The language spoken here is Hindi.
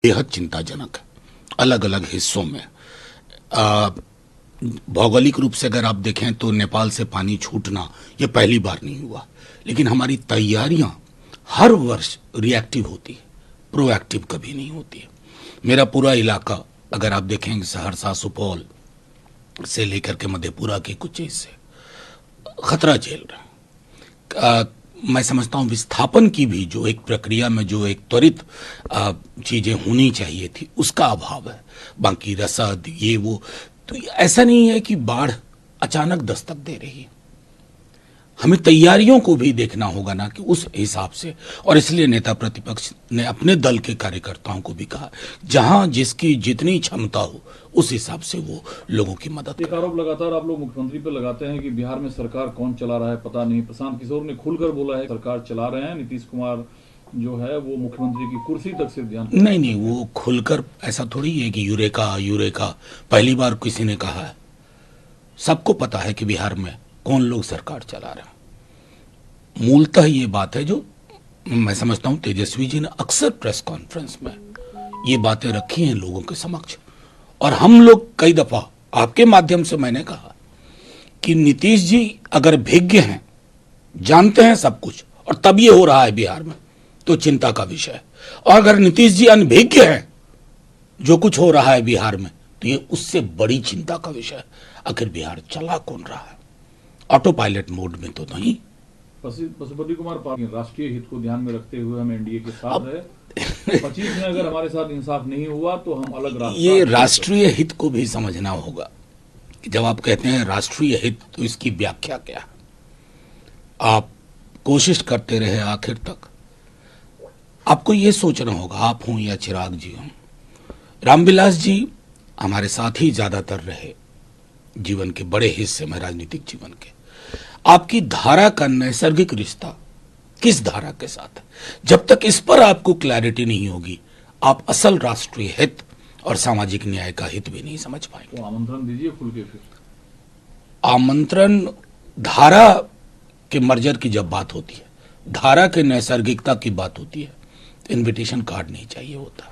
बेहद चिंताजनक है। अलग अलग हिस्सों में भौगोलिक रूप से अगर आप देखें तो नेपाल से पानी छूटना ये पहली बार नहीं हुआ, लेकिन हमारी तैयारियां हर वर्ष रिएक्टिव होती है, प्रोएक्टिव कभी नहीं होती है। मेरा पूरा इलाका अगर आप देखेंगे सहरसा सुपौल से लेकर के मधेपुरा के कुछ हिस्से खतरा झेल रहे हैं। मैं समझता हूं विस्थापन की भी जो एक प्रक्रिया में जो एक त्वरित चीजें होनी चाहिए थी उसका अभाव है। बाकी रसद ये वो तो ऐसा नहीं है कि बाढ़ अचानक दस्तक दे रही है, हमें तैयारियों को भी देखना होगा ना कि उस हिसाब से। और इसलिए नेता प्रतिपक्ष ने अपने दल के कार्यकर्ताओं को भी कहा जहां जिसकी जितनी क्षमता हो उस हिसाब से वो लोगों की मदद। एक आरोप लगातार आप लोग मुख्यमंत्री पर लगाते हैं कि बिहार में सरकार कौन चला रहा है पता नहीं। प्रशांत किशोर ने खुलकर बोला है सरकार चला रहे हैं, नीतीश कुमार जो है वो मुख्यमंत्री की कुर्सी तक सिर्फ ध्यान नहीं, वो खुलकर ऐसा थोड़ी है कि यूरेका पहली बार किसी ने कहा है। सबको पता है कि बिहार में कौन लोग सरकार चला रहे हैं। मूलतः ये बात है जो मैं समझता हूं तेजस्वी जी ने अक्सर प्रेस कॉन्फ्रेंस में ये बातें रखी हैं लोगों के समक्ष, और हम लोग कई दफा आपके माध्यम से मैंने कहा कि नीतीश जी अगर भिज्ञ हैं, जानते हैं सब कुछ, और तब ये हो रहा है बिहार में तो चिंता का विषय है। और अगर नीतीश जी अनभिज्ञ हैं जो कुछ हो रहा है बिहार में तो ये उससे बड़ी चिंता का विषय है। आखिर बिहार चला कौन रहा है? ऑटो पायलट मोड में तो नहीं। पशुपति कुमार पाल राष्ट्रीय हित को ध्यान में रखते हुए हम एनडीए के साथ है। 25 में अगर हमारे साथ इंसाफ नहीं हुआ तो हम अलग रास्ता। ये राष्ट्रीय हित को भी समझना होगा कि जब आप कहते हैं राष्ट्रीय हित तो इसकी व्याख्या क्या है। आप कोशिश करते रहे आखिर तक, आपको ये सोचना होगा, आप हों या चिराग जी हों, रामविलास जी हमारे साथ ही ज्यादातर रहे जीवन के बड़े हिस्से में, राजनीतिक जीवन के। आपकी धारा का नैसर्गिक रिश्ता किस धारा के साथ है, जब तक इस पर आपको क्लैरिटी नहीं होगी आप असल राष्ट्रीय हित और सामाजिक न्याय का हित भी नहीं समझ पाएंगे। तो आमंत्रण दीजिए खुल के। फिर आमंत्रण धारा के मर्जर की जब बात होती है, धारा के नैसर्गिकता की बात होती है, तो इनविटेशन कार्ड नहीं चाहिए होता।